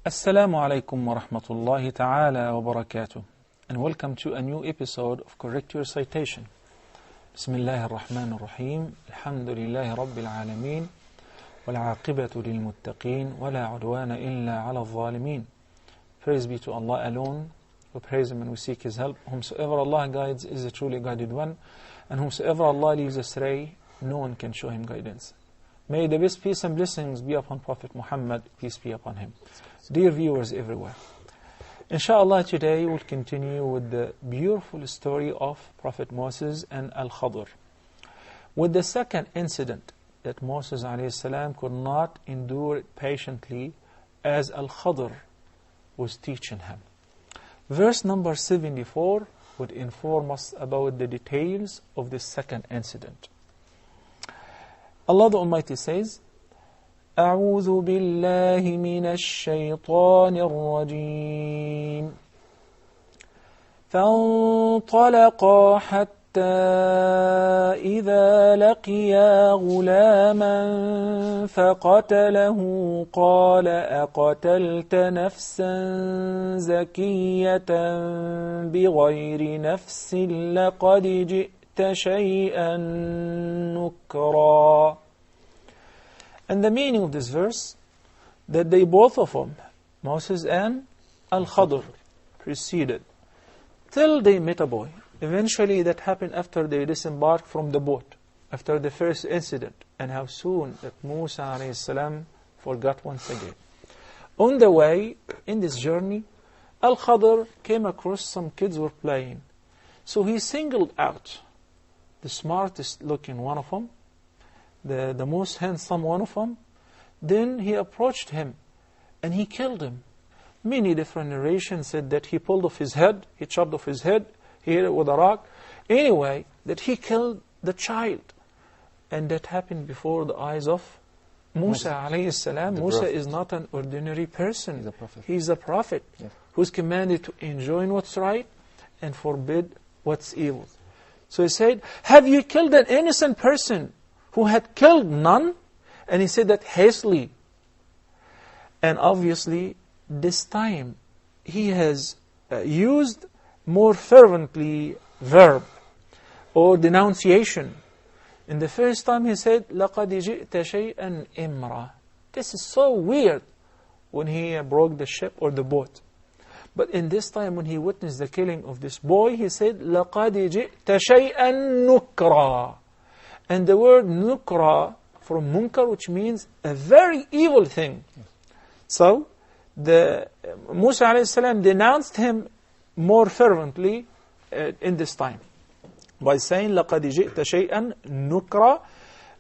Assalamu alaikum wa rahmatullahi ta'ala wa barakatuh, and welcome to a new episode of Correct Your Recitation. Bismillahir Rahmanir Rahim. Alhamdulillahi Rabbil Alameen. Wal aqibatu lil muttaqeen. Wa la udwana illa ala al-zalimin. Praise be to Allah alone. We praise Him and we seek His help. Whomsoever Allah guides is a truly guided one, and whomsoever Allah leaves astray, no one can show him guidance. May the best peace and blessings be upon Prophet Muhammad, peace be upon him. Dear viewers everywhere, inshallah today we'll continue with the beautiful story of Prophet Moses and Al-Khadr, with the second incident that Moses ﷺ could not endure it patiently as Al-Khadr was teaching him. Verse number 74 would inform us about the details of this second incident. Allah the Almighty says, أعوذ بالله من الشيطان الرجيم فانطلقا حتى إذا لقيا غلاما فقتله قال أقتلت نفسا زكية بغير نفس لقد جئت شيئا نكرا. And the meaning of this verse, that they both of them, Moses and Al-Khadr, proceeded till they met a boy. Eventually that happened after they disembarked from the boat, after the first incident, and how soon that Musa a.s. forgot once again. On the way, in this journey, Al-Khadr came across some kids were playing. So he singled out the smartest looking one of them, the most handsome one of them. Then he approached him and he killed him. Many different narrations said that he pulled off his head, he chopped off his head, he hit it with a rock. Anyway, that he killed the child. And that happened before the eyes of Musa alayhi salam. Musa is not an ordinary person. He's a prophet. He's a prophet, yes, who's commanded to enjoin what's right and forbid what's evil. So he said, have you killed an innocent person who had killed none? And he said that hastily. And obviously, this time, he has used more fervently verb or denunciation. In the first time he said, لَقَدْ جِئْتَ شَيْئًا إِمْرًا. This is so weird when he broke the ship or the boat. But in this time when he witnessed the killing of this boy, he said, لَقَدْ جِئْتَ شَيْئًا نُكْرًا. And the word nukra from munkar, which means a very evil thing. Yes. So, Musa a.s. denounced him more fervently in this time by saying, لَقَدْ جِئْتَ شَيْئًا نُكْرًا.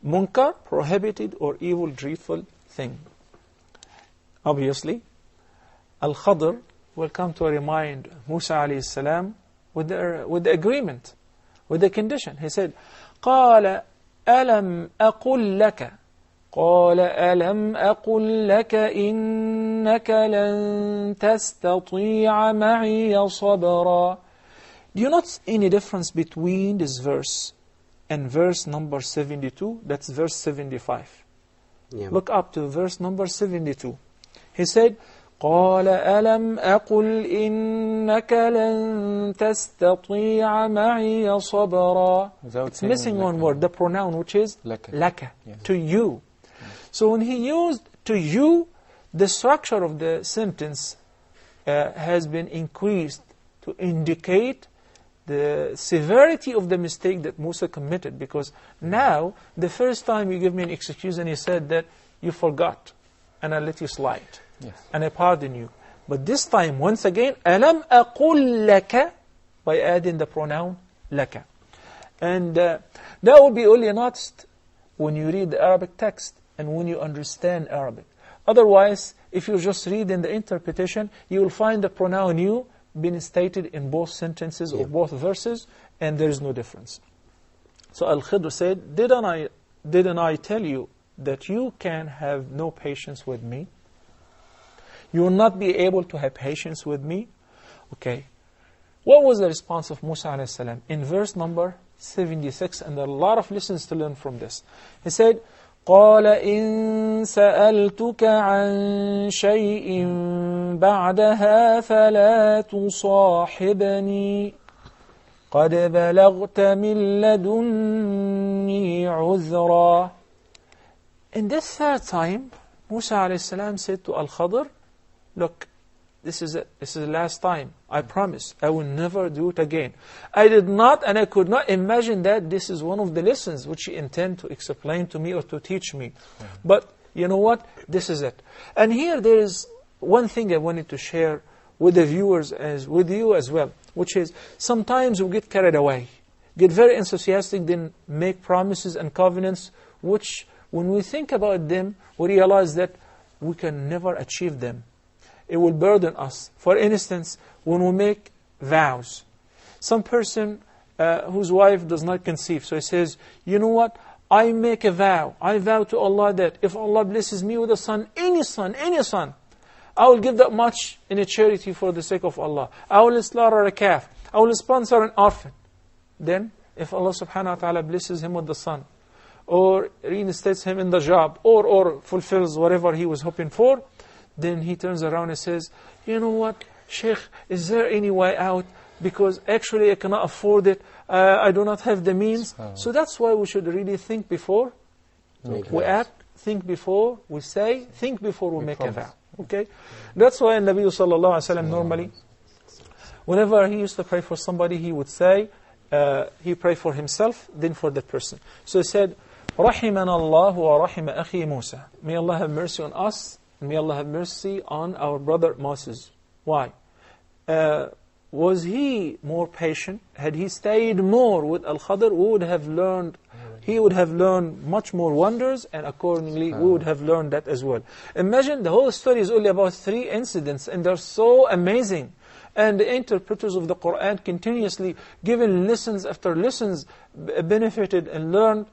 Munkar, prohibited or evil, dreadful thing. Obviously, Al-Khadr will come to remind Musa a.s. with the agreement, with the condition. He said, قال ألم أقل لك قال ألم أقل لك إنك لن تستطيع معي صبرا. Do you not see any difference between this verse and verse number 72? That's verse 75. Yeah. Look up to verse number 72. He said, قال ألم أقل إنك لن تستطيع معي صبرا. It's missing one word, the pronoun, which is لك, yes, to you. Yes. So when he used to you, the structure of the sentence has been increased to indicate the severity of the mistake that Musa committed. Because now, the first time you give me an excuse and you said that you forgot and I let you slide. Yes. And I pardon you. But this time, once again, أَلَمْ أَقُلْ لَكَ, by adding the pronoun لَكَ. And that will be only noticed when you read the Arabic text and when you understand Arabic. Otherwise, if you just read in the interpretation, you will find the pronoun you being stated in both sentences, yeah, or both verses, and there is no difference. So Al-Khidr said, didn't I tell you that you can have no patience with me? You will not be able to have patience with me? Okay. What was the response of Musa a.s. in verse number 76? And there are a lot of lessons to learn from this. He said, قال إن سألتك عن شيء بعدها فلا تصاحبني قد بلغت من لدني عذرا. In this third time, Musa alayhi salam said to Al-Khadr, look, this is it. This is the last time. I promise. I will never do it again. I did not and I could not imagine that this is one of the lessons which he intend to explain to me or to teach me. But you know what? This is it. And here there is one thing I wanted to share with the viewers as with you as well, which is sometimes we get carried away, get very enthusiastic, then make promises and covenants which when we think about them, we realize that we can never achieve them. It will burden us. For instance, when we make vows, some person whose wife does not conceive, so he says, you know what, I make a vow. I vow to Allah that if Allah blesses me with a son, any son, I will give that much in a charity for the sake of Allah. I will slaughter a calf. I will sponsor an orphan. Then, if Allah subhanahu wa ta'ala blesses him with the son, or reinstates him in the job, or fulfills whatever he was hoping for, then he turns around and says, you know what, Sheikh, is there any way out? Because actually I cannot afford it. I do not have the means. So that's why we should really think before we act, think before we say, think before we make a vow. Okay? That's why Nabi sallallahu alaihi wasallam normally, whenever he used to pray for somebody, he would say, he prayed for himself, then for that person. So he said, رحمنا الله ورحم أخي موسى. May Allah have mercy on us, and may Allah have mercy on our brother Moses. Why? Was he more patient? Had he stayed more with Al-Khadr, he would have learned much more wonders, and accordingly we would have learned that as well. Imagine the whole story is only about 3 incidents, and they're so amazing. And the interpreters of the Qur'an continuously given lessons after lessons, benefited and learned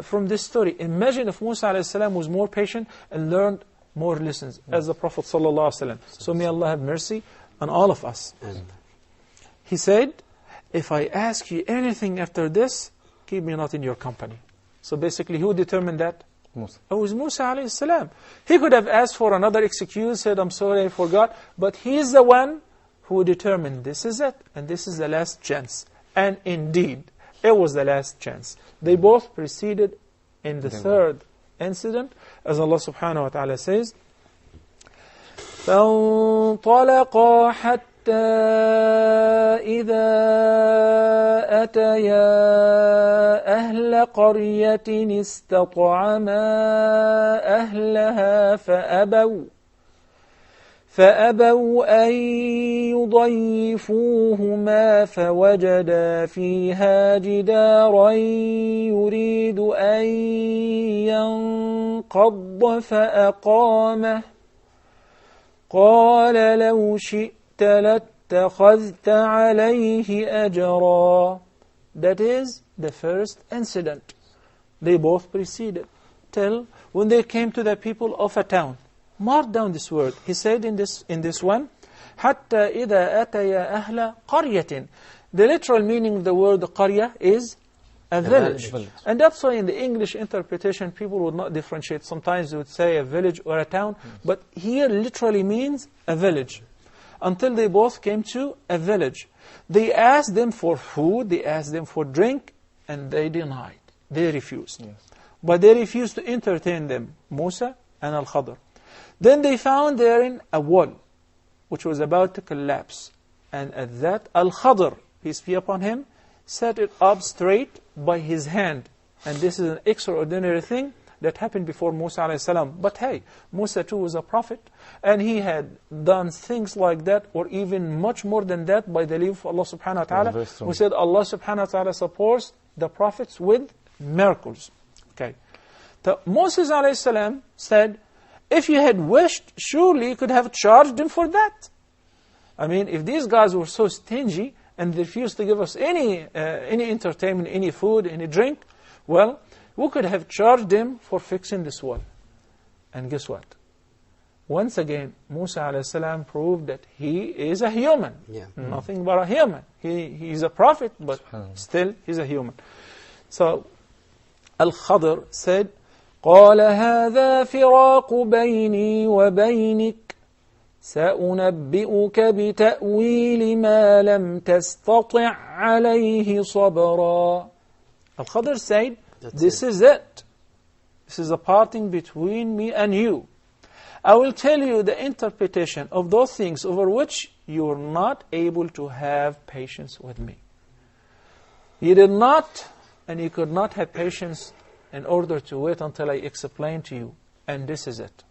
from this story. Imagine if Musa a.s. was more patient and learned more lessons as the Prophet ﷺ. So may Allah have mercy on all of us. He said, if I ask you anything after this, keep me not in your company. So basically, who determined that? Musa. It was Musa alayhi salam. He could have asked for another excuse, said, I'm sorry, I forgot. But he's the one who determined this is it, and this is the last chance. And indeed, it was the last chance. They both proceeded in the third incident, as Allah subhanahu wa ta'ala says, فَانطَلَقَا حَتَّى إِذَا أَتَيَا أَهْلَ قَرْيَةٍ اسْتَطْعَمَا أَهْلَهَا فأبوا أن يضيفوهما فوجدا فيها جدارا يريد أن ينقض فأقامه قال لو شئت لاتخذت عليه أجرا. That is the first incident. They both proceeded till when they came to the people of a town. Mark down this word. He said in this one, حَتَّى إِذَا أَتَيَا أَهْلَ قَرْيَةٍ. The literal meaning of the word qarya is a village. And that's why in the English interpretation, people would not differentiate. Sometimes they would say a village or a town, but here literally means a village. Until they both came to a village. They asked them for food, they asked them for drink, and they denied. They refused. Yes. But they refused to entertain them, Musa and Al-Khadr. Then they found therein a wall, which was about to collapse. And at that, Al-Khadr, peace be upon him, set it up straight by his hand. And this is an extraordinary thing that happened before Musa a.s. But hey, Musa too was a prophet, and he had done things like that, or even much more than that, by the leave of Allah subhanahu wa ta'ala. We said Allah subhanahu wa ta'ala supports the prophets with miracles. Okay. So Moses a.s. said, if you had wished, surely you could have charged them for that. I mean, if these guys were so stingy and they refused to give us any entertainment, any food, any drink, well, we could have charged them for fixing this wall. And guess what? Once again, Musa a.s. proved that he is a human. Nothing but a human. He is a prophet, but still he's a human. So, Al-Khadr said, قال هذا فراق بيني وبينك سأنبئك بتأويل ما لم تستطع عليه صبرا. Al-Khadr said, this is it. This is a parting between me and you. I will tell you the interpretation of those things over which you are not able to have patience with me. You did not, and you could not have patience in order to wait until I explain to you. And this is it.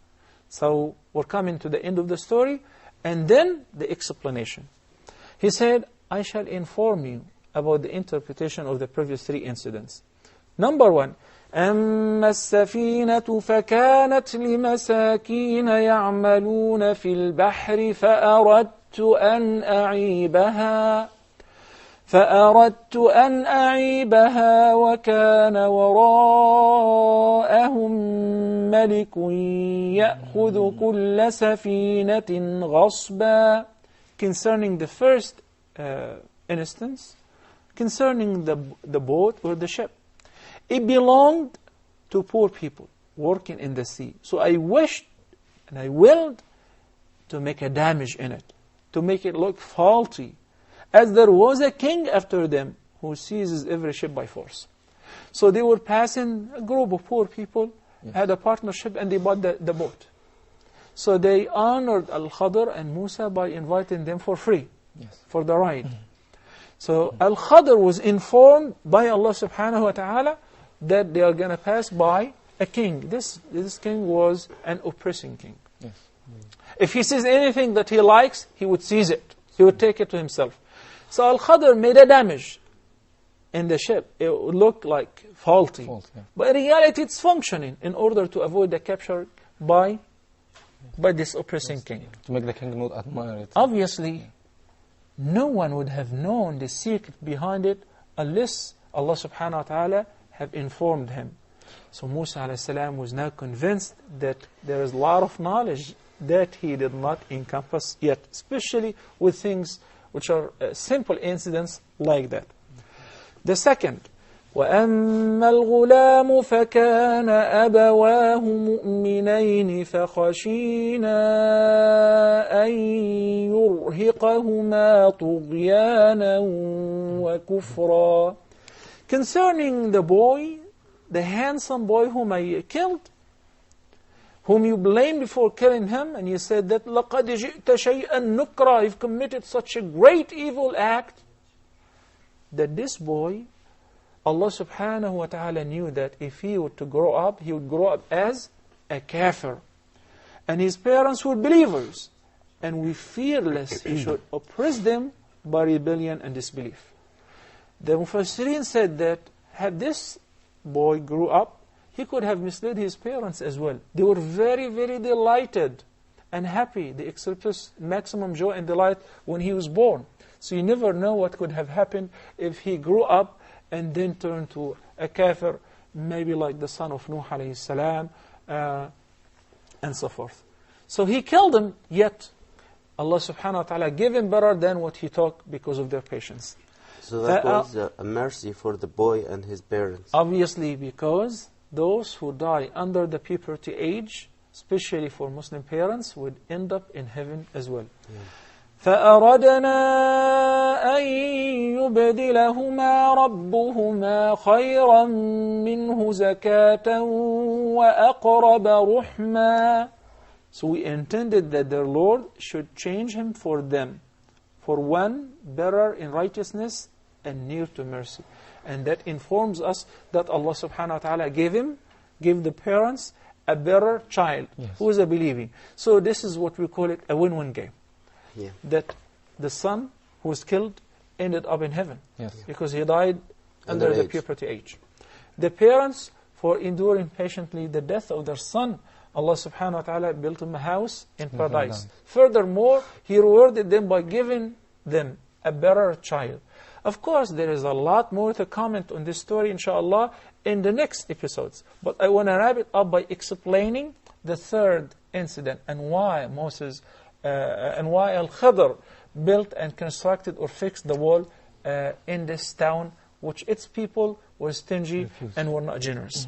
So we're coming to the end of the story, and then the explanation. He said, I shall inform you about the interpretation of the previous three incidents. Number one, أما السفينة فكانت لمساكين يعملون في البحر فأردت أن أعيبها وكان وراءهم ملك يأخذ كل سفينة غصبا. Concerning the first instance, concerning the boat or the ship, it belonged to poor people working in the sea. So I wished and I willed to make a damage in it, to make it look faulty, as there was a king after them who seizes every ship by force. So they were passing, a group of poor people, had a partnership, and they bought the boat. So they honored Al-Khadr and Musa by inviting them for free, for the ride. So Al-Khadr was informed by Allah subhanahu wa ta'ala that they are going to pass by a king. This king was an oppressing king. If he sees anything that he likes, he would seize it. He would take it to himself. So Al-Khadr made a damage in the ship. It would look like faulty. But in reality, it's functioning in order to avoid the capture by this oppressing king. To make the king not admire it. Obviously, no one would have known the secret behind it unless Allah subhanahu wa ta'ala have informed him. So Musa alayhi salam was now convinced that there is a lot of knowledge that he did not encompass yet, especially with things which are simple incidents like that. The second, وَأَمَّا الْغُلَامُ فَكَانَ أَبَوَاهُ مُؤْمِنَيْنِ فَخَشِينَا أَن يُرْهِقَهُمَا طُغْيَانًا وَكُفْرًا. Concerning the boy, the handsome boy whom I killed, whom you blamed before killing him, and you said that لَقَدْ جِئْتَ شَيْئًا نُكْرًا, you've committed such a great evil act, that this boy, Allah subhanahu wa ta'ala knew that if he were to grow up, he would grow up as a kafir. And his parents were believers. And we fearless he should oppress them by rebellion and disbelief. The Mufassirin said that had this boy grew up, he could have misled his parents as well. They were very, very delighted and happy. They expressed maximum joy and delight when he was born. So you never know what could have happened if he grew up and then turned to a kafir, maybe like the son of Nuh alayhi salam, and so forth. So he killed them, yet Allah subhanahu wa ta'ala gave him better than what he took because of their patience. So that was a mercy for the boy and his parents. Obviously, because those who die under the puberty age, especially for Muslim parents, would end up in heaven as well. فأردنا أن يبدلهما ربهما خيرا منه زكاة وأقرب رحما. So we intended that their Lord should change him for them, for one better in righteousness and near to mercy. And that informs us that Allah subhanahu wa ta'ala gave the parents a better child, who is a believing. So this is what we call it a win-win game. That the son who was killed ended up in heaven because he died under the puberty age. The parents, for enduring patiently the death of their son, Allah subhanahu wa ta'ala built him a house in paradise. Furthermore, He rewarded them by giving them a better child. Of course, there is a lot more to comment on this story, inshallah, in the next episodes. But I want to wrap it up by explaining the third incident and why Moses and why Al-Khadr built and constructed or fixed the wall in this town, which its people were stingy and were not generous.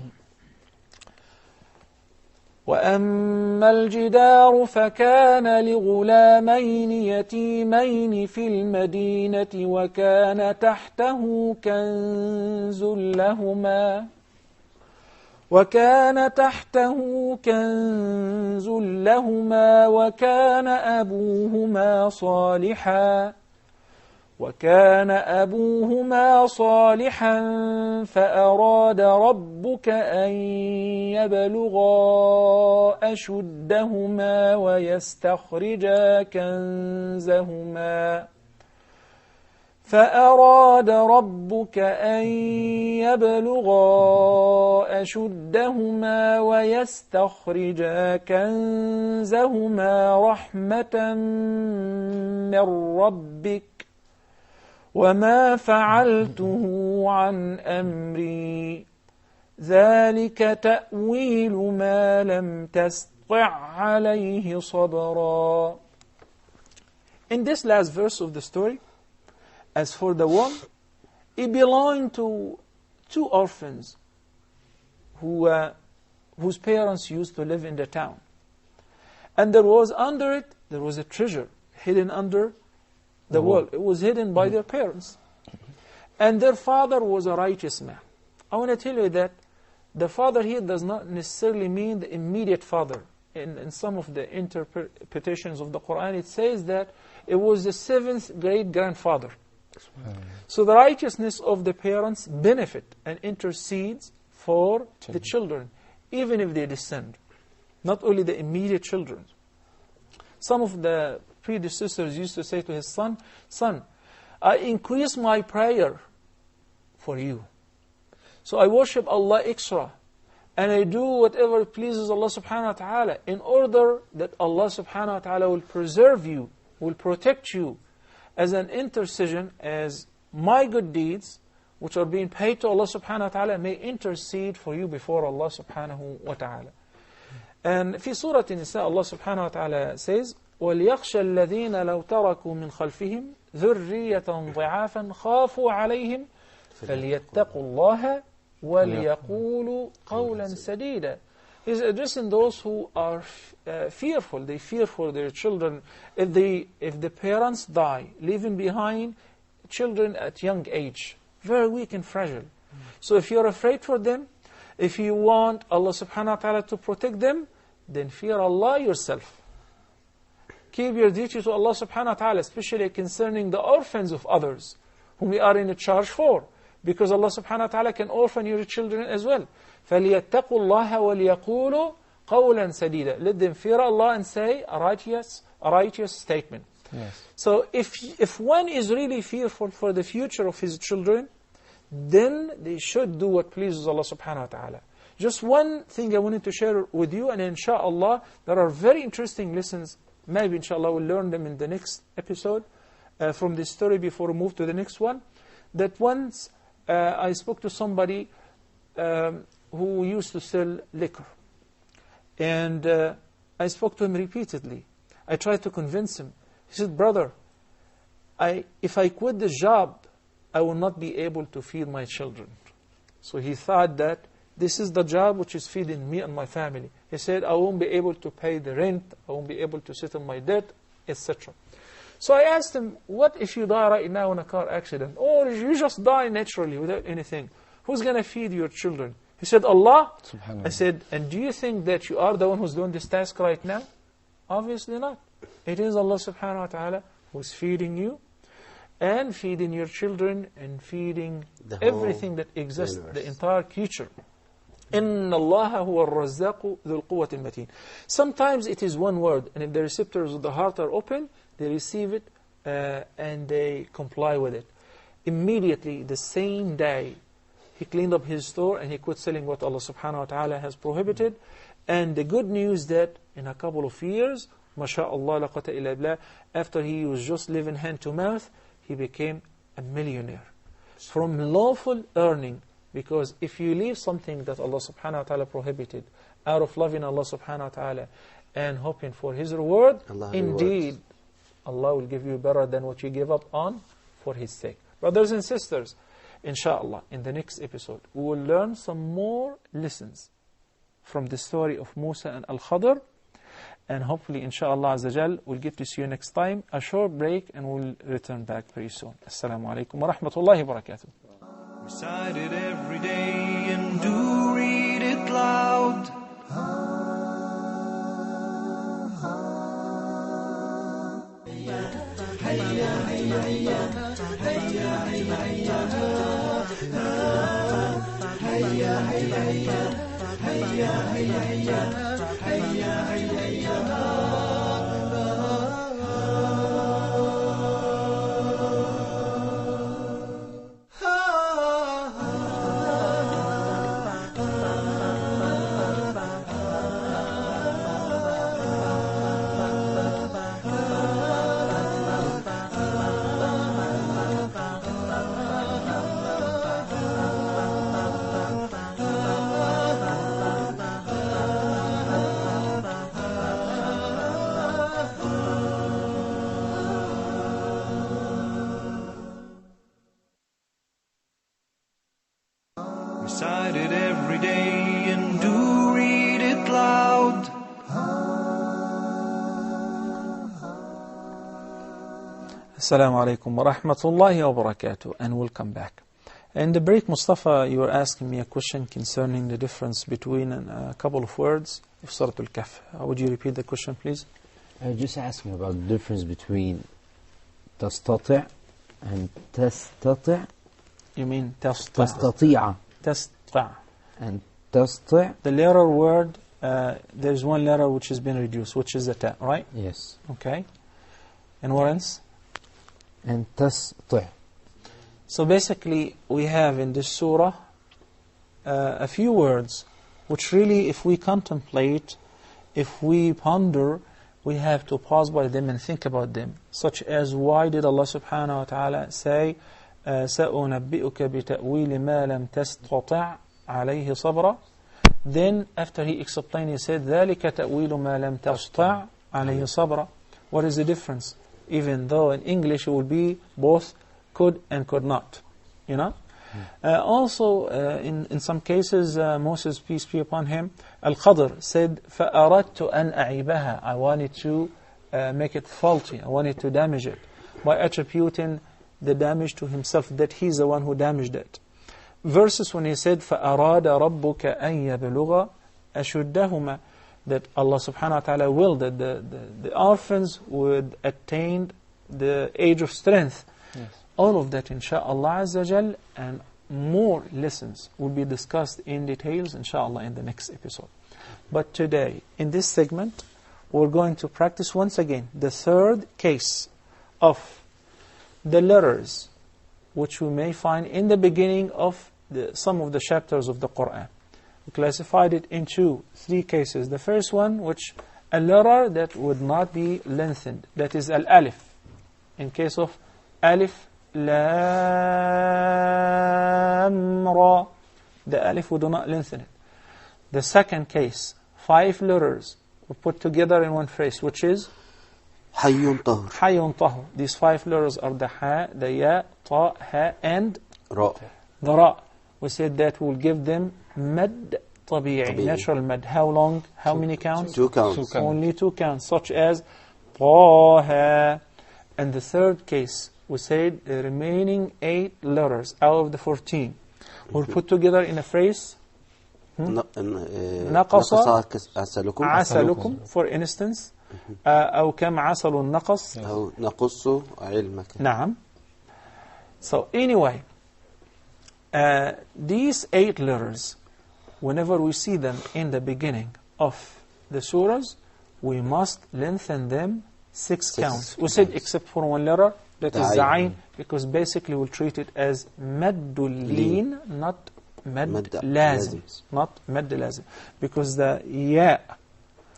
وأما الجدار فكان لغلامين يتيمين في المدينة وكان تحته كنز لهما وكان أبوهما صالحا فأراد ربك أن يبلغا أشدهما ويستخرجا كنزهما رحمة من ربك وما فعلته عن أمري ذلك تأويل ما لم تستطع عليه صبرا. In this last verse of the story, as for the one, it belonged to two orphans whose parents used to live in the town. And there was under it, there was a treasure hidden under the wall. It was hidden by their parents. And their father was a righteous man. I want to tell you that the father here does not necessarily mean the immediate father. In some of the interpretations of the Qur'an, it says that it was the 7th great-grandfather. So the righteousness of the parents benefit and intercedes for the children, even if they descend. Not only the immediate children. Some of the predecessors used to say to his son, "Son, I increase my prayer for you. So I worship Allah extra, and I do whatever pleases Allah subhanahu wa ta'ala in order that Allah subhanahu wa ta'ala will preserve you, will protect you as an intercession, as my good deeds, which are being paid to Allah subhanahu wa ta'ala, may intercede for you before Allah subhanahu wa ta'ala." And في سورة النساء, Allah subhanahu wa ta'ala says, وَلْيَخْشَ الَّذِينَ لَوْ تَرَكُوا مِنْ خَلْفِهِمْ ذُرِّيَّةً ضِعَافًا خَافُوا عَلَيْهِمْ فَلْيَتَّقُوا اللَّهَ وَلْيَقُولُوا قَوْلًا سَدِيدًا. He's addressing those who are fearful. They fear for their children. If the parents die, leaving behind children at young age, very weak and fragile. So if you're afraid for them, if you want Allah subhanahu wa ta'ala to protect them, then fear Allah yourself. Keep your duty to Allah subhanahu wa ta'ala, especially concerning the orphans of others, whom we are in a charge for. Because Allah subhanahu wa ta'ala can orphan your children as well. فَلْيَتَّقُوا اللَّهَ وَلْيَقُولُوا قَوْلًا سَدِيدًا. Let them fear Allah and say a righteous statement. Yes. So if one is really fearful for the future of his children, then they should do what pleases Allah subhanahu wa ta'ala. Just one thing I wanted to share with you, and inshallah, there are very interesting lessons. Maybe inshallah we'll learn them in the next episode from this story before we move to the next one. That once I spoke to somebody who used to sell liquor. And I spoke to him repeatedly. I tried to convince him. He said, "Brother, if I quit this job, I will not be able to feed my children." So he thought that this is the job which is feeding me and my family. He said, "I won't be able to pay the rent, I won't be able to settle my debt, etc." So I asked him, "What if you die right now in a car accident? Or you just die naturally without anything? Who's going to feed your children?" He said, "Allah." I said, "And do you think that you are the one who's doing this task right now?" Obviously not. It is Allah subhanahu wa ta'ala who's feeding you and feeding your children and feeding everything that exists, the entire creature. إِنَّ اللَّهَ هُوَ الرَّزَّاقُ ذُو الْقُوَّةِ الْمَتِينَ. Sometimes it is one word, and if the receptors of the heart are open, they receive it and they comply with it. Immediately, the same day, he cleaned up his store and he quit selling what Allah subhanahu wa ta'ala has prohibited. And the good news that in a couple of years, masha'Allah la quwwata illa billah, after he was just living hand to mouth, he became a millionaire. From lawful earning. Because if you leave something that Allah subhanahu wa ta'ala prohibited, out of loving Allah subhanahu wa ta'ala and hoping for His reward, indeed, Allah will give you better than what you give up on for His sake. Brothers and sisters, inshallah, in the next episode, we will learn some more lessons from the story of Musa and Al-Khadr. And hopefully, inshallah Azza Jal, we'll get to see you next time. A short break and we'll return back very soon. Assalamu alaikum wa rahmatullahi wa barakatuh. Recite it every day and do read it loud. Recite it every day and do read it loud. Assalamu alaikum wa rahmatullahi wa barakatuh, and welcome back. In the break, Mustafa, you were asking me a question concerning the difference between a couple of words of Surat Al-Kahf. Would you repeat the question, please? Just asking about the difference between تستطيع and تستطيع. You mean تستطيع. تستطيع تستطيع. and تستطيع. The letter word, there's one letter which has been reduced, which is the ta, right? Yes. Okay. And what else? And تستطيع. So basically, we have in this surah a few words which really, if we contemplate, if we ponder, we have to pause by them and think about them. Such as, why did Allah subhanahu wa ta'ala say, سَأُنَبِّئُكَ بِتَأْوِيلِ مَا لَمْ تَسْتَطِعْ عَلَيْهِ صَبْرًا? Then, after he explained, he said, ذَلِكَ تَأْوِيلُ مَا لَمْ تَسْتَطِعْ عَلَيْهِ صَبْرًا. What is the difference? Even though in English it will be both could and could not. You know? Also, in some cases, Moses, peace be upon him, Al-Khadr said, فَأَرَدْتُ أَنْ أَعِبَهَا. I wanted to make it faulty. I wanted to damage it. By attributing the damage to himself, that he's the one who damaged it. Verses when he said, فَأَرَادَ رَبُّكَ أَنْ يَبْلُغَ أَشُدَّهُمَا, that Allah subhanahu wa ta'ala willed that the orphans would attain the age of strength. Yes. All of that, insha'Allah Azza Jal, and more lessons will be discussed in details, insha'Allah, in the next episode. But today, in this segment, we're going to practice once again the third case of the letters which we may find in the beginning of some of the chapters of the Qur'an. We classified it into three cases. The first one, which a letter that would not be lengthened, that is al-alif. In case of alif, lam, ra, the alif we do not lengthen it. The second case, 5 letters were put together in one phrase, which is حي طهر. حي طهر. These 5 letters are the ha, the ya, ta, ha, and راء. the ra. We said that will give them mad tabi'i, natural mad. How long? How many counts? 2 counts. Only 2 counts, such as taha. And the third case, we said the remaining 8 letters out of the 14 were put together in a phrase. نقص عسلكم. عسلكم, for instance. أو كم عسل النقص. أو نقص علمك. نعم. So anyway, these 8 letters, whenever we see them in the beginning of the surahs, we must lengthen them 6 counts. We said except for one letter, that is Za'ain, because basically we'll treat it as Maddul Leen, not Mad Lazim. Not Mad Lazim. Because the Ya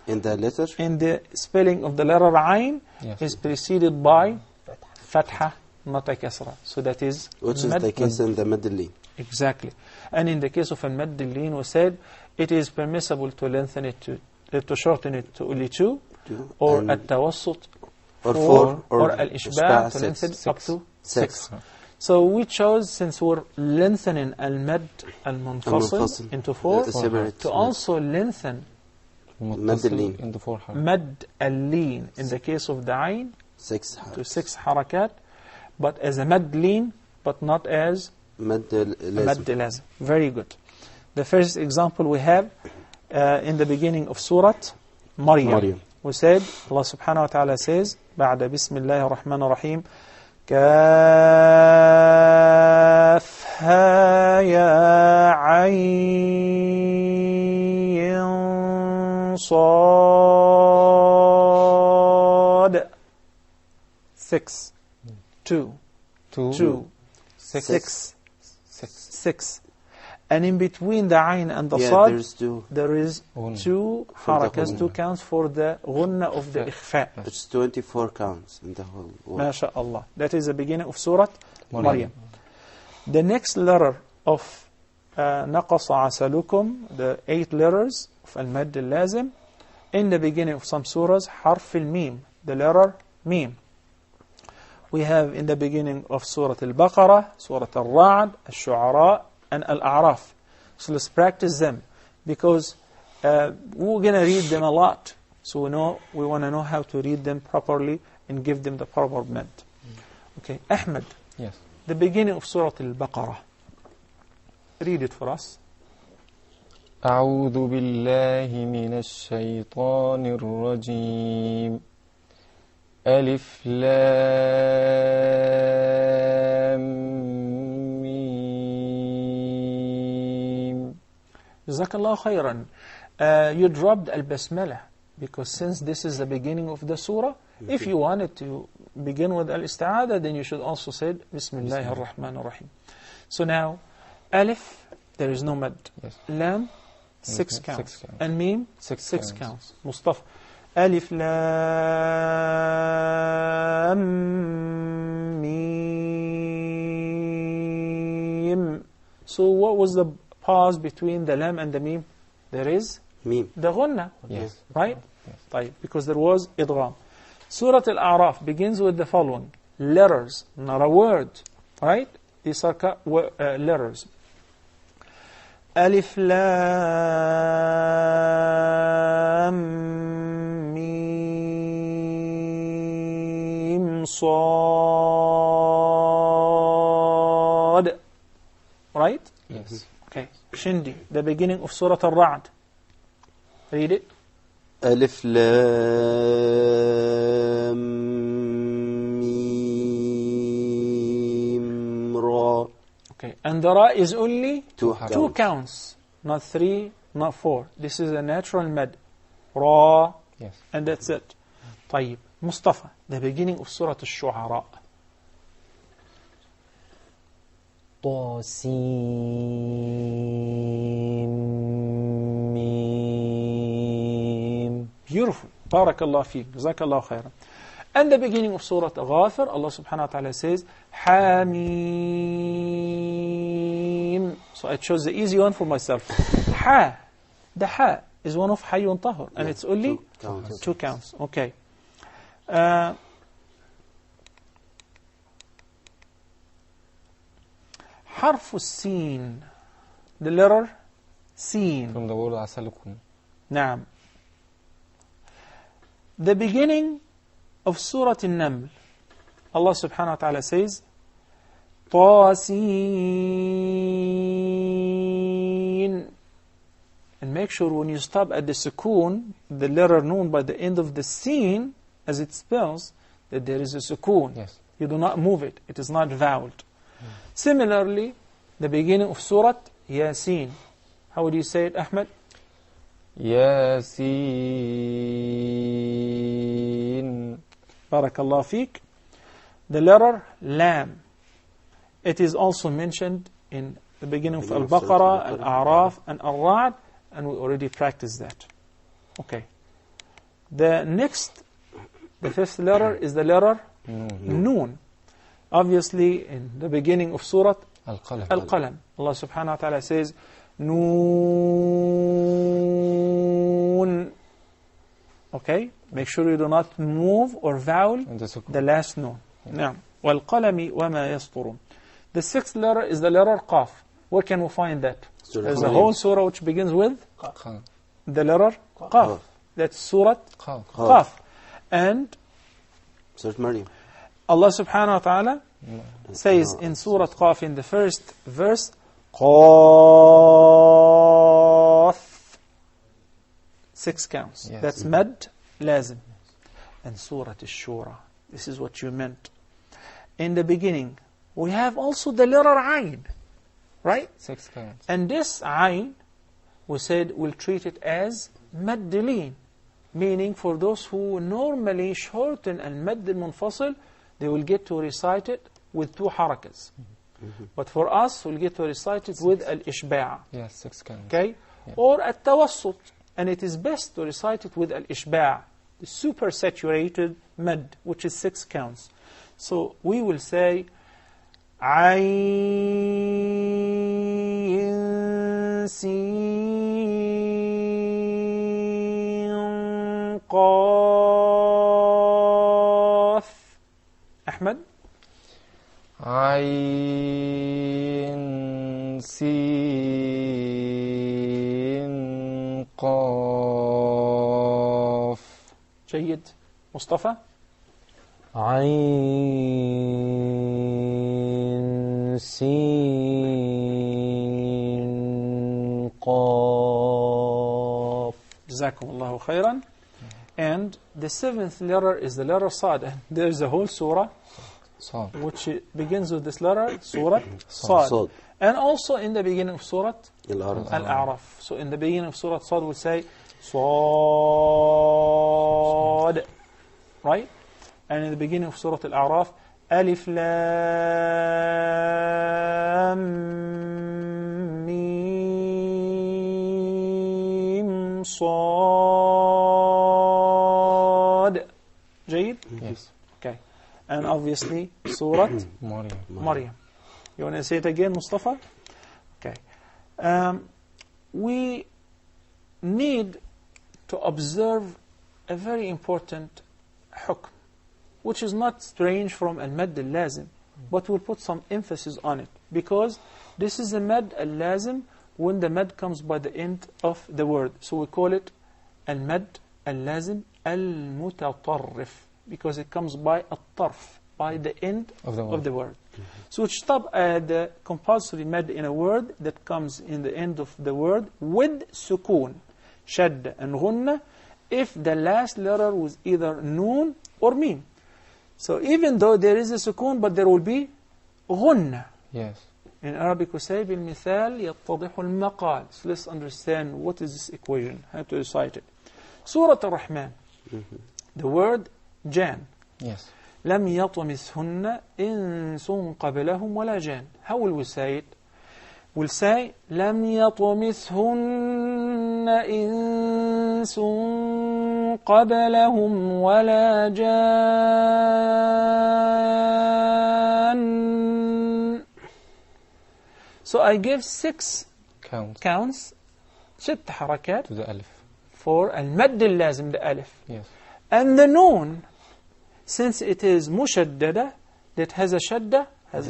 in the letter, in the spelling of the letter Ain, is preceded by Fatha, not a Kasra. So that is which is the case in the Maddul Leen. Exactly. And in the case of al-Maddul Leen, we said it is permissible to lengthen it to shorten it to only 2, or at-tawassut, or 4, or al-ishba' to lengthen it up to 6. So we chose, since we're lengthening al-mad al-munfasil into 4, to also lengthen متصل into 4 حركات. mad al-leen in the case of the ayn 6 to 6 harakat, but as a mad leen, but not as مد mad لازم. lazim. Very good. The first example we have in the beginning of Surah Maryam. We said, Allah subhanahu wa ta'ala says, بعد بسم الله الرحمن الرحيم كافها يا عين صاد 6 2 2 6 and in between the ayn and the sad there's 2. there is 2 harakas, 2 counts for the ghunna of the ikhfa. It's 24 counts in the whole word. MashaAllah. That is the beginning of Surah Maryam. The next letter of نقص عسلكم, the 8 letters of al-mad al-lazim, in the beginning of some surahs, حرف الميم, the letter mim. We have in the beginning of Surah Al-Baqarah, Surah Al-Ra'd, Al-Shu'ara, and Al-A'raf. So let's practice them, because we're going to read them a lot. So we want to know how to read them properly and give them the proper mad. Okay, Ahmed. Yes. The beginning of Surah Al-Baqarah. Read it for us. أعوذ بالله من الشيطان الرجيم ألف لام ميم. Jazakallah khairan. You dropped al-basmalah, because since this is the beginning of the surah, if you wanted to begin with al-isti'adah, then you should also say Bismillah ar-Rahman ar-Rahim. So now, alif, there is no mad. Yes. Lam, 6 counts. 6 counts. And mim, 6 6 counts. Mustafa. Alif lam mim. So what was the pause between the lam and the mim? There is Meme. the ghunna. Yes. Right? Yes. طيب, because there was idgham. Surah Al-A'raf begins with the following letters, not a word. Right? These are letters. Alif lam mim sad. Right? Yes. Okay. Shindi, the beginning of Surah Al-Ra'd. Read it. ألف لام ميم را. Okay. And the ra is only 2 2 counts, not 3, not 4. This is a natural mad. Ra, Yes. and that's it. طيب. Mustafa, the beginning of Surah Al-Shu'ara. طاسيم. Beautiful. Barakallah feek. Jazakallah khairan. And the beginning of Surah Ghafir, Allah subhanahu wa ta'ala says, Hamim. So I chose the easy one for myself. Ha. The ha is one of Hayyun Tahur. And it's only 2 counts. 2 counts. Okay. حرف السين. The letter Seen. From the word عسلكم. نعم. The beginning of Surah Al-Naml, Allah subhanahu wa ta'ala says, طاسين. And make sure when you stop at the sukoon, the letter noon by the end of the seen, as it spells, that there is a sukoon. Yes. You do not move it. It is not voweled. Similarly, the beginning of Surah Yasin. How would you say it, Ahmed? ياسين. Barakallah feek. The letter Lam. It is also mentioned in the beginning of Al-Baqarah, Al-A'raf, and Al-Ra'd, and we already practiced that. Okay. The next, the fifth letter is the letter Noon. Obviously, in the beginning of Surah القلم. Al-Qalam, Allah subhanahu wa ta'ala says, Noon. Okay? Make sure you do not move or vowel And the sukun. the last noon. نعم. والقلم وما يسطرون. The sixth letter is the letter Qaf. Where can we find that? Surah There's a Al-Maryam. whole surah which begins with Qaf. the letter Qaf. That's Surat Qaf. Qaf. And Surah Maryam. Allah subhanahu wa ta'ala says in Surah Qaf in the first verse, Qaf. 6 counts. Yes. That's mad lazim. And Surah Al-Shura. This is what you meant. In the beginning, we have also the letter Ain. Right? 6 counts. And this Ain, we said, we'll treat it as mad leen. Meaning for those who normally shorten al-mad al-munfasil, they will get to recite it with 2 harakas. But for us, we'll get to recite it with al-ishba'. Yes, 6 counts. Okay? Yeah. Or at-tawassut. And it is best to recite it with al-ishba', the super saturated mad, which is 6 counts. So we will say Ayn Sin Qaf. Ahmed? Ayn Sin Qaf. جيد. مصطفى? عين سين قاف. جزاكم الله خيرا. And the 7th letter is the letter Sad. And there's a whole surah Sad. which begins with this letter, Surah Sad. Sad. And also in the beginning of Surah Al-Araf. Al-A'raf. So in the beginning of Surah Sad we'll say Sad. Right? And in the beginning of Surah Al-A'raf, Alif Lam Mim Sad. جيد? Yes. Okay. And obviously Surah Maryam. Maryam. You want to say it again, Mustafa? Okay. We need to observe a very important hukm, which is not strange from al-mad al-lazim, but we'll put some emphasis on it, because this is a mad al-lazim when the mad comes by the end of the word. So we call it al-mad al-lazim al-mutatarrif, because it comes by al-tarf, by the end Of the word. of the word. So which stop at the compulsory mad in a word that comes in the end of the word with sukoon, shadd and ghunna, if the last letter was either noon or mim. So even though there is a sukoon, but there will be ghunna. Yes. In Arabic we say بالمثال يتضح المقال. So let's understand what is this equation, how to recite it. Surah Al-Rahman, the word jan. Yes. لم يطمثهن إنس قبلهم ولا جان. How will we say it? We'll say لم يطمثهن إنس قبلهم ولا جان. So I give 6 counts 6 حركات To the alif. for المد اللازم, the alif. Yes. And the noon, since it is mushaddada, that has a shadda, has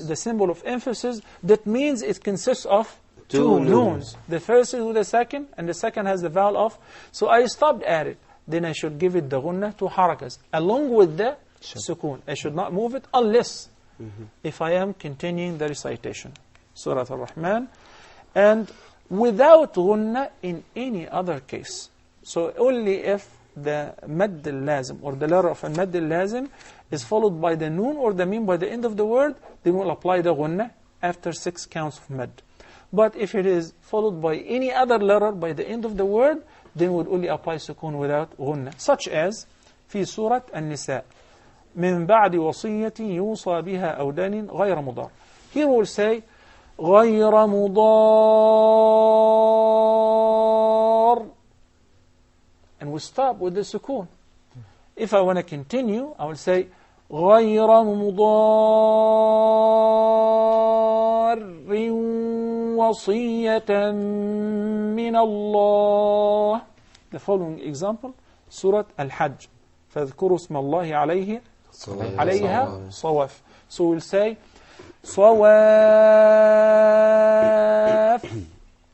the symbol of emphasis, that means it consists of 2 noons. The first is with the second, and the second has the vowel of. So I stopped at it. Then I should give it the gunna, 2 harakas, along with the sukoon. I should not move it unless if I am continuing the recitation. Surah Al-Rahman. And without gunna in any other case. So only if the mad al-lazim, or the letter of al-mad al-lazim, is followed by the noon or the mim by the end of the word, then we'll apply the gunna after 6 counts of mad. But if it is followed by any other letter by the end of the word, then we'll only apply sukoon without gunna. Such as في سورة النساء من بعد وصية يوصى بها أو دين غير مضار. Here we'll say غير مضار, and we stop with the sukoon. If I want to continue, I will say غير مضار وصية من الله. The following example, Surat Al-Hajj. فاذكروا اسم الله عليها صواف. So we'll say صواف.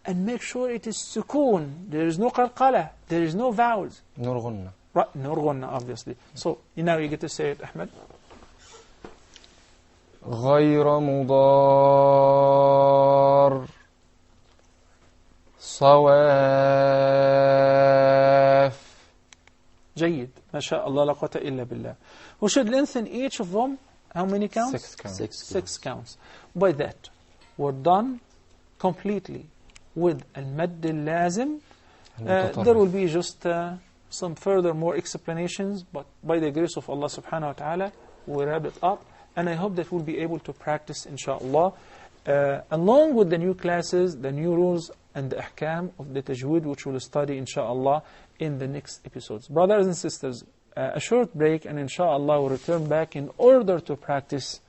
And make sure it is sukoon. There is no qalqala. There is no vowels. نور غنة. Right, no ghunna, obviously. So, now you get to say it, Ahmed. غير مضار. صواف. جيد. ما شاء الله لا قوة إلا بالله. We should lengthen each of them. How many counts? 6 counts. Six counts. By that, we're done completely with al-madd al-lazim. There will be just some further more explanations, but by the grace of Allah subhanahu wa ta'ala, we'll wrap it up. And I hope that we'll be able to practice, inshallah, along with the new classes, the new rules, and the ahkam of the tajweed, which we'll study, inshallah, in the next episodes. Brothers and sisters, a short break, and inshallah, we'll return back in order to practice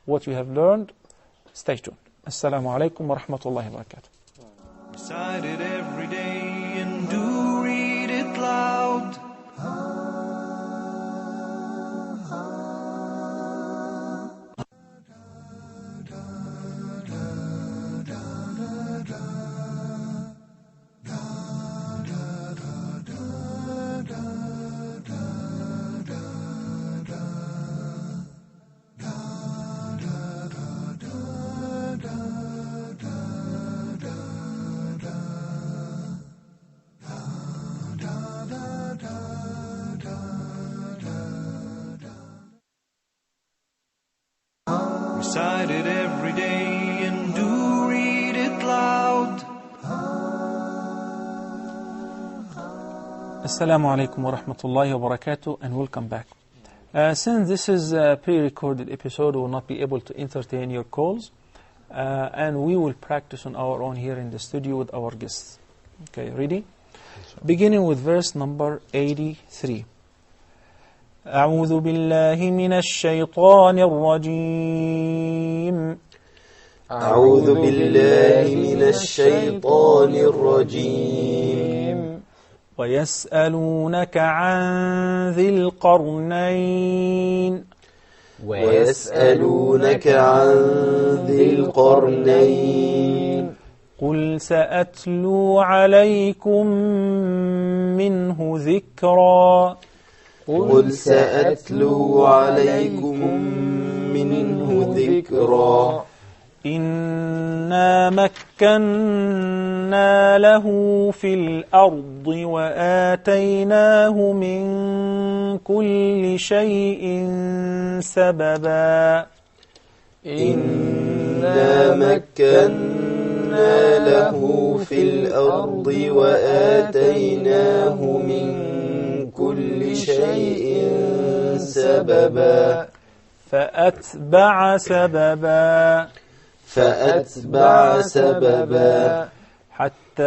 what we have learned. Stay tuned. Assalamu alaikum wa rahmatullahi wa barakatuh. Recite it every day and do read it loud. Recite it every day and do read it loud. Assalamu alaikum wa rahmatullahi wa barakatuh, and welcome back. Since this is a pre-recorded episode, we will not be able to entertain your calls, and we will practice on our own here in the studio with our guests. Okay, ready? Beginning with verse number 83. أعوذ بالله من الشيطان الرجيم. أعوذ بالله من الشيطان الرجيم. ويسألونك عن ذي القرنين. ويسألونك عن ذي القرنين. قل سأتلو عليكم منه ذكرا. قل سأتلو عليكم منه ذكرا. إنا مكنا له في الأرض وآتيناه من كل شيء سببا. إنا مكنا له في الأرض وآتيناه من كل شيء سببا. فأتبع سببا. فأتبع سببا. حتى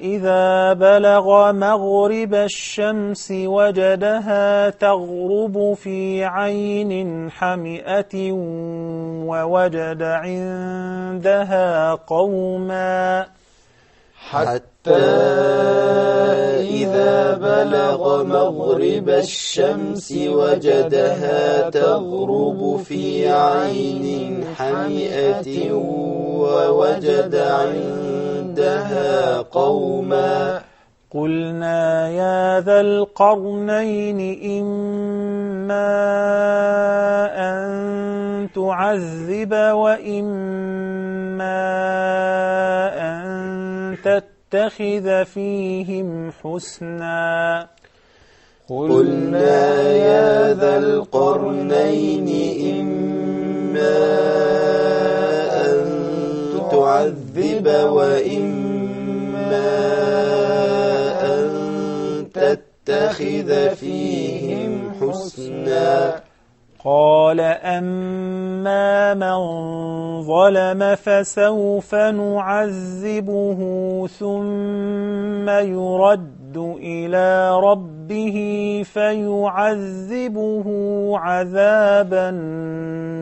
إذا بلغ مغرب الشمس وجدها تغرب في عين حمئة ووجد عندها قوما. حتى إذا بلغ مغرب الشمس وجدها تغرب في عين حمئة ووجد عندها قوما. قلنا يا ذا القرنين إما أن تعذب وإما أن تتخذ فيهم حسنا. قلنا يا ذا القرنين إما أن تعذب وإما أن تتخذ فيهم حسنا. قال أما من ظلم فسوف نعذبه ثم يرد إلى ربه فيعذبه عذابا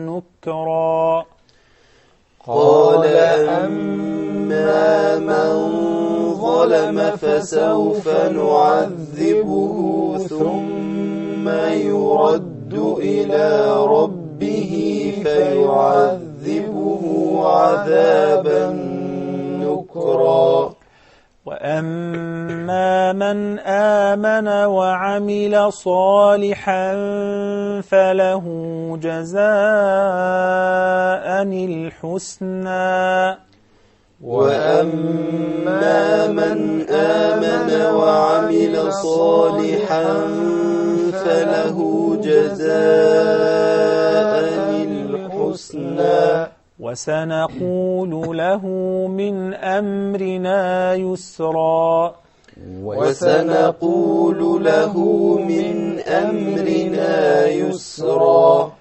نكرا. قال أما من ظلم فسوف نعذبه ثم يرد إلى ربه يعذبه عذابا نكرا وأما من آمن وعمل صالحا فله جزاء الحسنى وأما من آمن وعمل صالحا فله جزاء الحسنى وسنقول له من أمرنا يسرا وسنقول له من أمرنا يسرا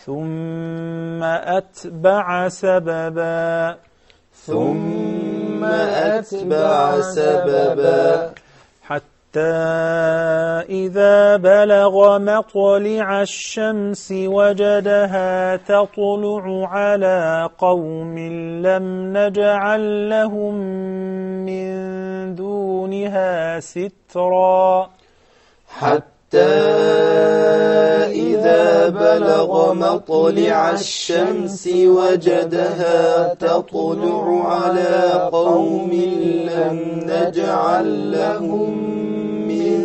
ثم أتبع سببا ثم أتبع سببا حتى إذا بلغ مطلع الشمس وجدها تطلع على قوم لم نجعل لهم من دونها سترا حتى إذا بلغ مطلع الشمس وجدها تطلع على قوم لم نجعل لهم من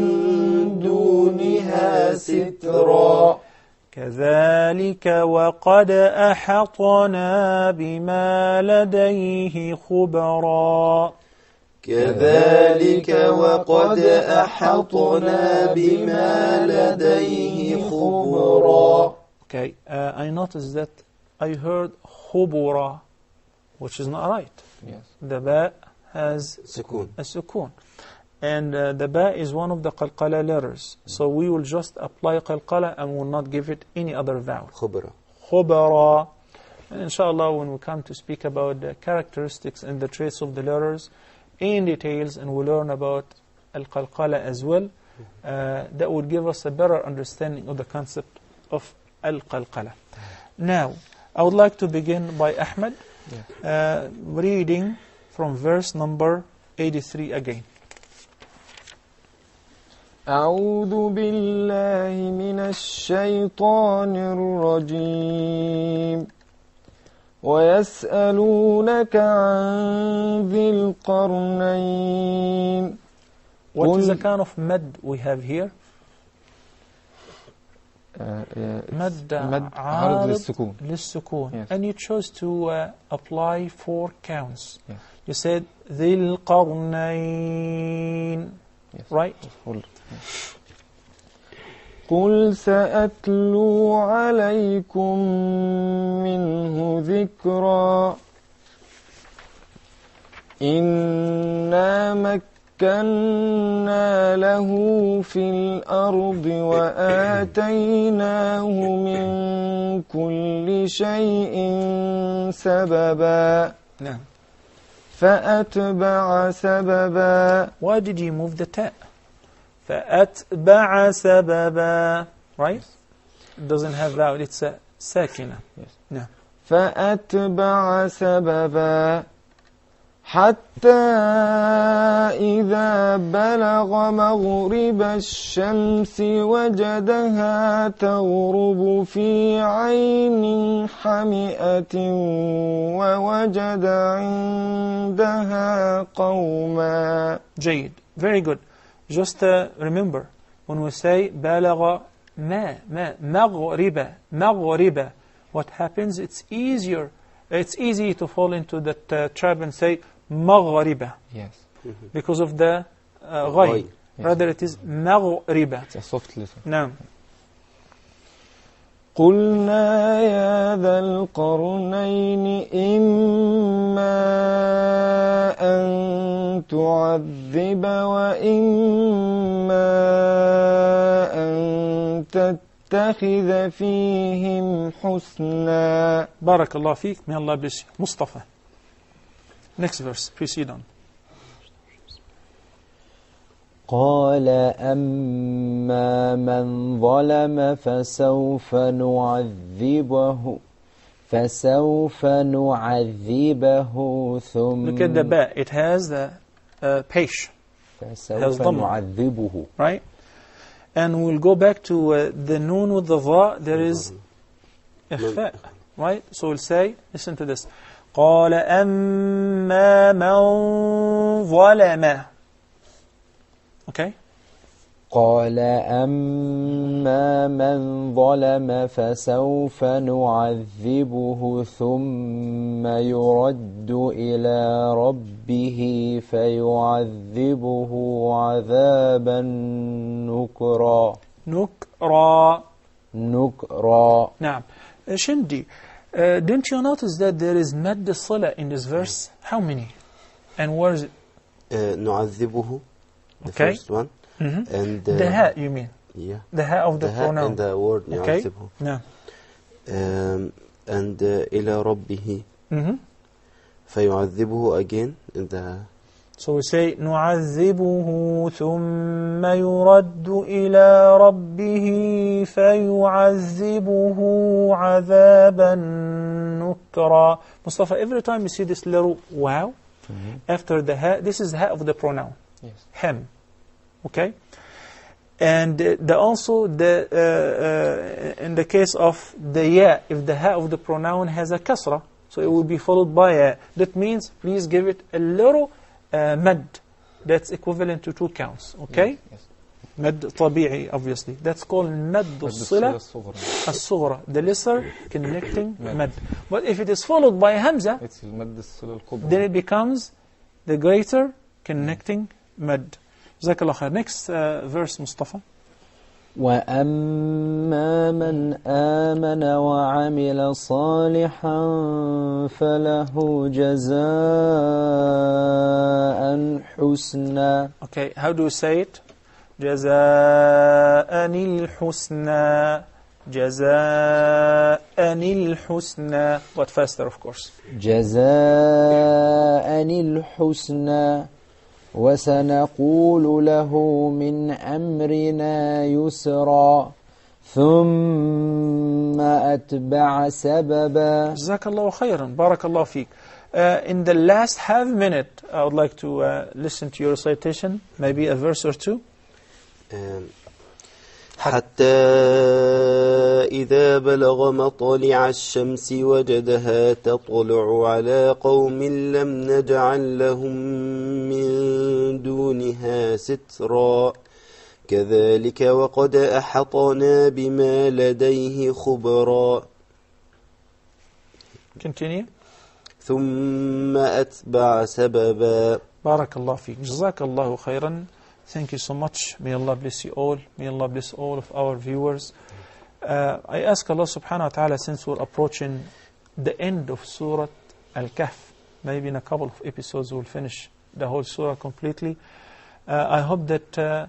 دونها سترا كذلك وقد أحطنا بما لديه خبرا كذلك وقد أحطنا بما لديه خبرا. Okay, I noticed that I heard khubura, which is not right. Yes. The ba has سكون. a sukun. And the ba is one of the qalqala letters. So we will just apply qalqala and will not give it any other vowel. خبرة. Khubara. And inshallah, when we come to speak about the characteristics and the traits of the letters in details, and we'll learn about al-qalqala as well, that would give us a better understanding of the concept of al-qalqala. Now, I would like to begin by Ahmed, reading from verse number 83 again. أعوذ بالله من الشيطان الرجيم ويسألونك عن ذي القرنين. What is the kind of mad we have here? مد عارض للسكون. للسكون. Yes. And you chose to apply 4 counts. Yes. You said ذي القرنين. Yes. Right? Yes. قل سأتلو عليكم منه ذكرا إنا مكنا له في الأرض وآتيناه من كل شيء سببا No. فأتبع سببا. Why did you move the ta? فأتبع سببا. Right? It doesn't have vowel. It's a sakina. Yes. No. فأتبع سببا حتى إذا بلغ مغرب الشمس وجدها تغرب في عين حمئة ووجد عندها قوما. جيد. Very good. Just remember, when we say بلغ مغربة, what happens? It's easy to fall into that trap and say مغربة. Yes. Because of the غي. Yes. Rather it is مغربة. It's a soft letter. نعم. قلنا يا ذا القرنين إما أن تعذب وإما أن تتخذ فيهم حسنا. بارك الله فيك. May Allah bless you. Mustafa. Next verse. Proceed on. قال أما من ظلم فسوف نعذبه ثم. Look at the ba. It has the pesh. فسوف نعذبه. Right? And we'll go back to the noon with the dha. There is ikhfa. right? So we'll say, listen to this. قال أما من ظلم. Okay? قال أما من ظلم فسوف نعذبه ثم يرد إلى ربه فيعذبه عذابا نكرا. نكرا. نعم. Shindi, didn't you notice that there is مد الصلة in this verse? How many? And where is it? نعذبه, the Okay. first one. And The ha, you mean? yeah. The ha of the The ha pronoun. in the word Okay. نعذبه. No. And إلى ربه فيعذبه again in the. So we say نعذبه ثم يرد إلى ربه فيعذبه عذابا نكرا. Mustafa, every time you see this little wow after the ha, this is the ha of the pronoun. Yes. Him. Okay? And also in the case of the ya, if the ha of the pronoun has a kasra, so it will be followed by a. That means please give it a little mad that's equivalent to 2 counts. Okay? Yes. مد طبيعي, obviously. That's called مد الصلة الصغرى, the lesser connecting mad. But if it is followed by hamza, It's المد الصلة الكبرى. then it becomes the greater connecting mad. جزاك الله خير. Next verse, Mustafa. وأما من آمن وعمل صالحا فله جزاء حسنى. Okay, how do you say it? جزاء الحسنى. جزاء الحسنى. But faster, of course. جزاء الحسنى وسنقول له من أمرنا يسرا ثم أتبع سببا. جزاك الله خيرا. بارك الله فيك. In the last half minute, I would like to listen to your recitation, maybe a verse or two. حتى إذا بلغ مطلع الشمس وجدها تطلع على قوم لم نجعل لهم من دونها سترا كذلك وقد أحطنا بما لديه خبرا. Continue. ثم أتبع سببا. بارك الله فيك. جزاك الله خيرا. Thank you so much. May Allah bless you all. May Allah bless all of our viewers. I ask Allah subhanahu wa ta'ala, since we're approaching the end of Surat Al-Kahf, maybe in a couple of episodes we'll finish the whole surah completely. I hope that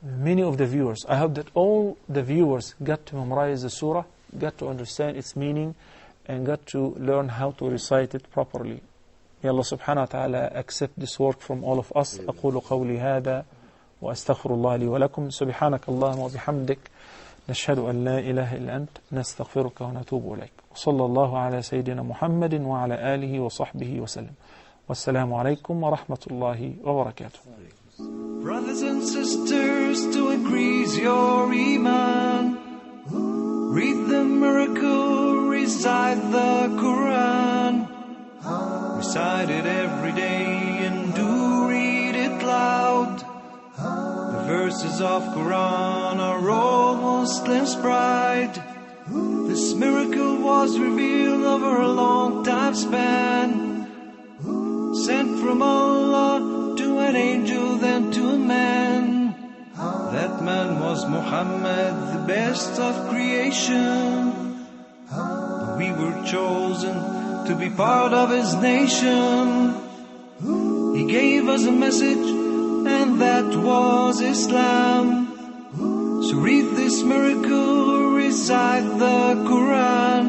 many of the viewers, I hope that all the viewers got to memorize the surah, got to understand its meaning, and got to learn how to recite it properly. May Allah subhanahu wa ta'ala accept this work from all of us. أقول قولي هذا وأستغفر الله لي ولكم. سبحانك اللهم وبحمدك نشهد أن لا إله إلا أنت نستغفرك ونتوب إليك. وصلى الله على سيدنا محمد وعلى آله وصحبه وسلم. والسلام عليكم ورحمة الله وبركاته. Brothers and sisters, to increase your iman, read the miracle, recite the Qur'an. Recite it every day and do read it loud. The verses of Qur'an are all Muslims' pride. This miracle was revealed over a long time span, sent from Allah to an angel, then to a man. That man was Muhammad, the best of creation. We were chosen to be part of his nation. He gave us a message, and that was Islam. So read this miracle, recite the Qur'an.